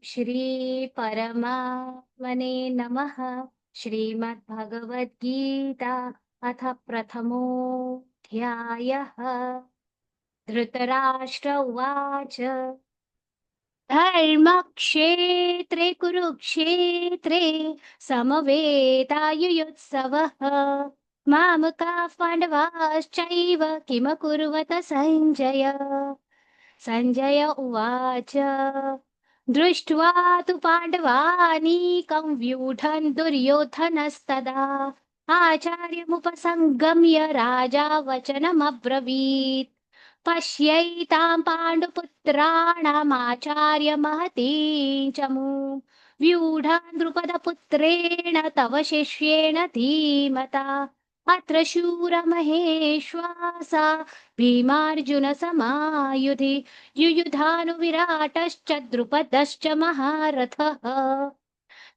श्री परमात्मने नमः। श्रीमद्भगवद्गीता अथ प्रथमोऽध्यायः। धृतराष्ट्र उवाच धर्मक्षेत्रे कुरुक्षेत्रे समवेतायुयुत्सवः मामकाः पाण्डवाश्चैव किमकुर्वत सञ्जय। सञ्जय उवाच दृष्ट्वा तु पाण्डवानीकं व्यूढन् दुर्योधनस्तदा आचार्यमुपसङ्गम्य राजा वचनमब्रवीत्। पश्यैतां पाण्डुपुत्राणामाचार्यमहतीं च मूं व्यूढान् द्रुपदपुत्रेण तव शिष्येण धीमता अत्र शूरमहेश्वासा भीमार्जुनसमायुधि युयुधानुविराटश्च द्रुपदश्च महारथः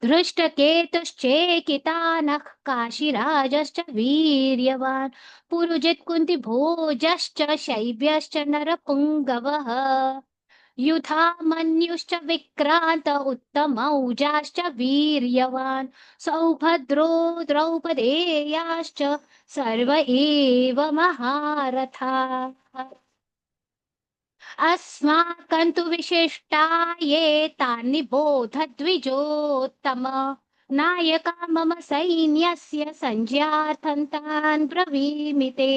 धृष्टकेतुश्चेकितानः काशीराजश्च वीर्यवान् पुरुजित् कुन्तिभोजश्च शैब्यश्च नरपुङ्गवः युधामन्युश्च विक्रान्त उत्तमौजाश्च वीर्यवान् सौभद्रो द्रौपदेयाश्च सर्व एव महारथाः। अस्माकं तु विशिष्टा ये तान्निबोध द्विजोत्तम नायका मम सैन्यस्य सञ्ज्ञार्थं तान् ब्रवीमि ते।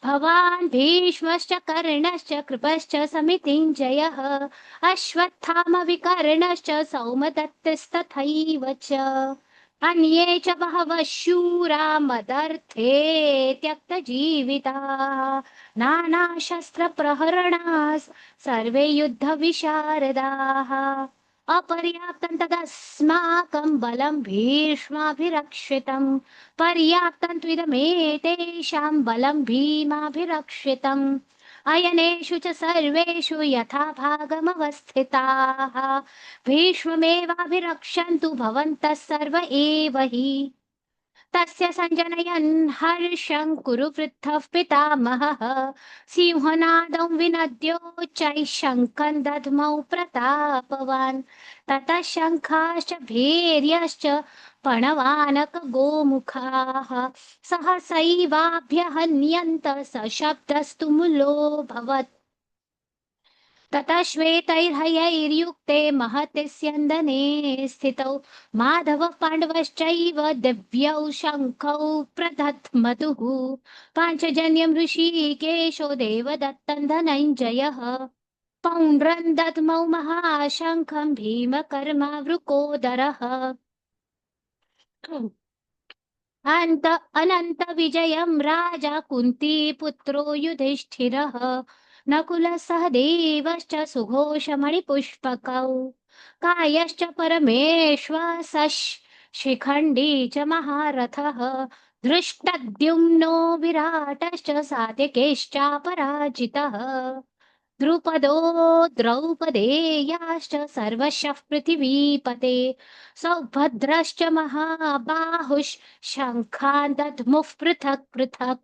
भवान् भीष्मश्च कर्णश्च कृपश्च समितिञ्जयः अश्वत्थामविकर्णश्च सौमदत्तस्तथैव च अन्ये च बहवः शूरा मदर्थे त्यक्तजीविताः नानाशस्त्रप्रहरणाः सर्वे युद्धविशारदाः अपर्याप्तं तदस्माकं बलं भीष्माभिरक्षितम् पर्याप्तं त्विदमेतेषां बलं भीमाभिरक्षितम् अयनेषु च सर्वेषु यथा भागमवस्थिताः भीष्ममेवाभिरक्षन्तु भवन्तः सर्व एव हि तस्य सञ्जनयन् हर्षं कुरु वृद्धः पितामहः सिंहनादं विनद्योच्चैः शङ्खं दध्मौ प्रतापवान् ततः शङ्खाश्च भैर्यश्च पणवानकगोमुखाः सहसैवाभ्यहन्यन्त सशब्दस्तु मुलोऽभवत् ततः श्वेतैर्हयैर्युक्ते महति स्यन्दने स्थितौ माधवः पाण्डवश्चैव दिव्यौ शङ्खौ प्रदध्मतुः पाञ्चजन्यं ऋषिकेशो देवदत्तं धनञ्जयः पौण्ड्रं दध्मौ महाशङ्खं भीमकर्मावृकोदरः अनन्तविजयं राजा कुन्तीपुत्रो युधिष्ठिरः नकुलः सह देवश्च सुघोषमणिपुष्पकौ कायश्च परमेश्वासः शिखण्डी च महारथः धृष्टद्युम्नो विराटश्च सात्यकेश्चापराजितः द्रुपदो द्रौपदेयाश्च सर्वशः पृथिवीपते सौभद्रश्च महाबाहुः शङ्खान् दध्मुः पृथक् पृथक्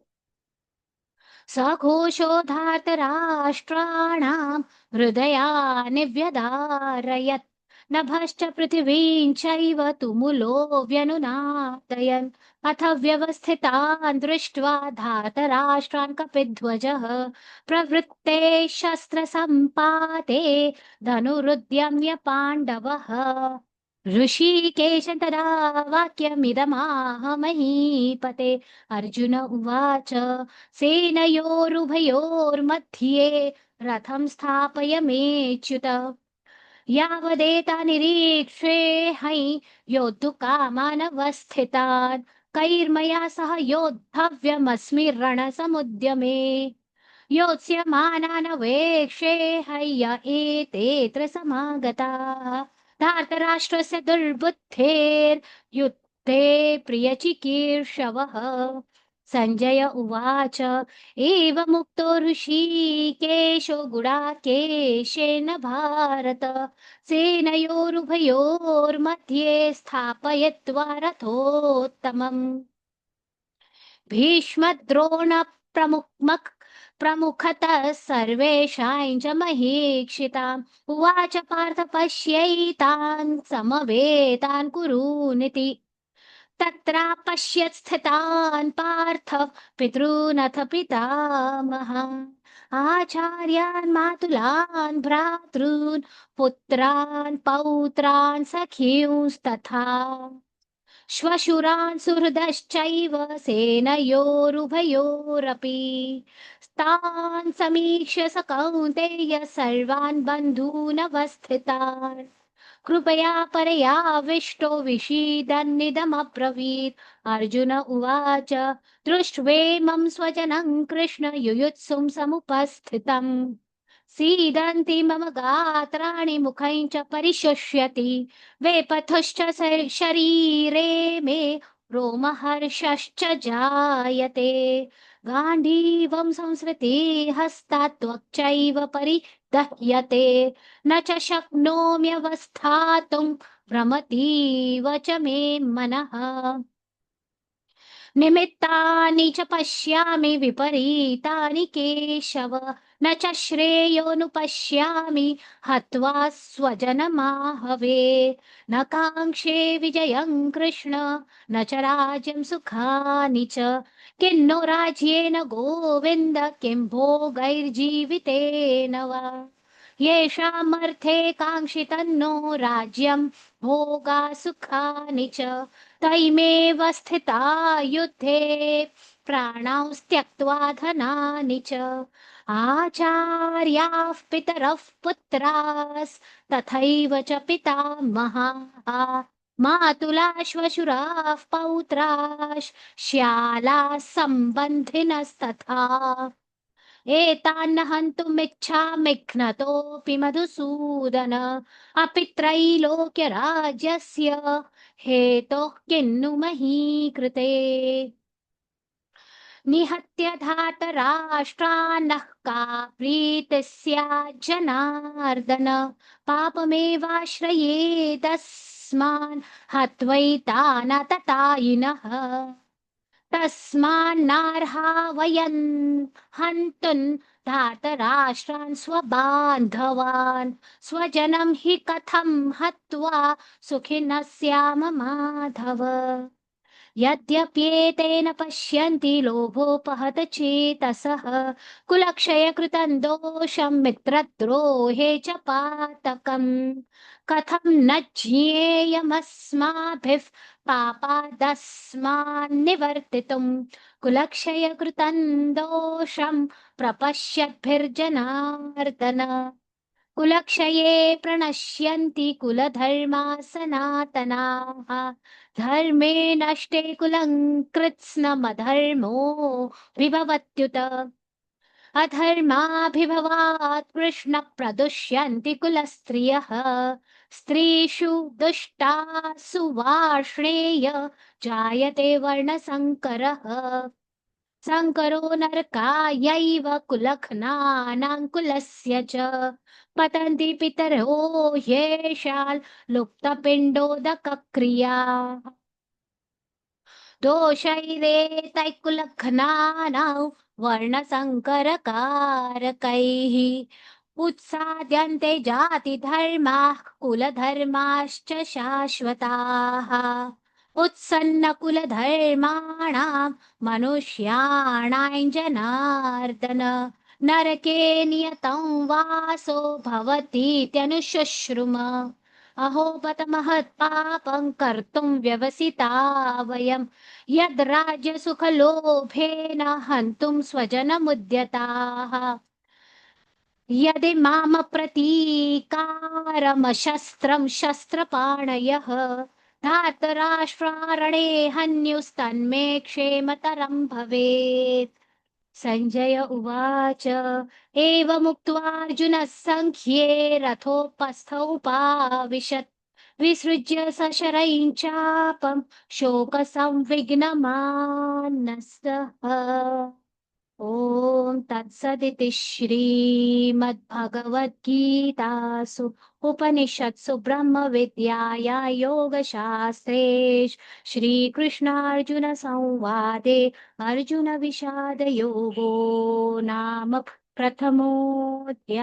सघोषोधार्तराष्ट्राणां हृदयानि व्यदारयत् नभश्च पृथिवीं चैव तुमुलो व्यनुनादयन् अथ व्यवस्थितान् दृष्ट्वा धार्तराष्ट्रान् कपिध्वजः प्रवृत्ते शस्त्रसम्पाते धनुरुद्यम्य पाण्डवः ऋषिकेश तदा वाक्यमिदमाह महीपते अर्जुन उवाच सेनयोरुभयोर्मध्ये रथं स्थापयमेच्युत यावदेता निरीक्षेऽहै योद्धुकामानवस्थितान् कैर्मया सह योद्धव्यमस्मि रणसमुद्यमे योत्स्यमानानवेक्षेऽहय्य एतेऽत्र समागताः धार्तराष्ट्रस्य दुर्बुद्धेर्युद्धे प्रियचिकीर्षवः सञ्जय उवाच एवमुक्तो ऋषिकेशो गुडाकेशेन भारत सेनयोरुभयोर्मध्ये स्थापयित्वा रथोत्तमम् भीष्मद्रोणप्रमुखमः प्रमुखतः सर्वेषां च महीक्षिताम् उवाच पार्थ पश्यैतान् समवेतान् कुरूनिति तत्रापश्यत् स्थितान् पार्थ पितॄनथ पितामहान् आचार्यान् मातुलान् भ्रातॄन् पुत्रान् पौत्रान् सखींस्तथा श्वशुरान् सुहृदश्चैव सेनयोरुभयोरपि तान् समीक्ष्य स कौन्तेय सर्वान् बन्धूनवस्थितान् कृपया परयाविष्टो विषीदन्निदमब्रवीत् अर्जुन उवाच दृष्ट्वेमं स्वजनं कृष्ण युयुत्सुं समुपस्थितम् सीदन्ति मम गात्राणि मुखं च परिशुष्यति वेपथुश्च शरीरे मे रोमहर्षश्च जायते गाण्डीवं संसृते हस्तात् त्वक्चैव परिदह्यते न च शक्नोम्यवस्थातुं भ्रमतीव च मे मनः निमित्तानि च पश्यामि विपरीतानि केशव न च श्रेयोनुपश्यामि हत्वा स्वजनमाहवे न काङ्क्षे विजयं कृष्ण न च राज्यं सुखानि च किन्नो राज्येन गोविन्द किं भोगैर्जीवितेन वा येषामर्थे काङ्क्षितन्नो राज्यं भोगा सुखानि च तैमेव स्थिता युद्धे प्राणां त्यक्त्वा धनानि च आचार्याः पितरः पुत्रास्तथैव च पितामहाः मातुलाः श्वशुराः पौत्राः श्यालाः सम्बन्धिनस्तथा एतान्न हन्तुमिच्छामि घ्नतोऽपि मधुसूदन अपि त्रैलोक्यराज्यस्य हेतोः किन्नु मही कृते निहत्य धातराष्ट्रान्नः का प्रीतिः स्यात् जनार्दन पापमेवाश्रयेदस्मान् हत्वैतानततायिनः तस्मान्नार्हा वयं हन्तुं धातराष्ट्रान् स्वबान्धवान् स्वजनं हि कथं हत्वा सुखिनः स्याम माधव यद्यप्येतेन पश्यन्ति लोभोपहत चेतसः कुलक्षयकृतं दोषं मित्रद्रोहे च पातकम् कथं न ज्ञेयमस्माभिः पापादस्मान्निवर्तितुं कुलक्षयकृतं दोषं प्रपश्यद्भिर्जनार्दन कुलक्षये प्रणश्यन्ति कुलधर्माः सनातनाः धर्मे नष्टे कुलं कृत्स्नमधर्मो विभवत्युत अधर्माभिभवात् कृष्ण प्रदुष्यन्ति कुलस्त्रियः स्त्रीषु दुष्टासु वार्ष्णेय जायते वर्णसङ्करः संकरो नरकायैव कुलघ्नानां कुलस्य च पतन्ति पितरो ह्येषां लुप्तपिण्डोदकक्रियाः दोषैरेतैः कुलघ्नानां वर्णसङ्करकारकैः उत्साद्यन्ते जातिधर्माः कुलधर्माश्च शाश्वताः उत्सन्नकुलधर्माणां मनुष्याणां जनार्दन नरके नियतं वासो भवतीत्यनुशुश्रुम अहो बत महत्पापं कर्तुं व्यवसिता वयं यद् राज्यसुखलोभेन हन्तुं स्वजनमुद्यताः यदि मामप्रतीकारमशस्त्रं शस्त्रपाणयः धातराष्ट्रारणे हन्युस्तन्मे क्षेमतरं भवेत् सञ्जय उवाच एवमुक्त्वार्जुनः सङ्ख्ये रथोपस्थ उपाविशत् विसृज्य सशरैः चापं शोकसंविघ्नमानसः ॐ तत्सदिति श्रीमद्भगवद्गीतासु उपनिषत्सु ब्रह्मविद्याया योगशास्त्रे श्रीकृष्णार्जुनसंवादे अर्जुनविषादयोगो नाम प्रथमोऽध्यायः।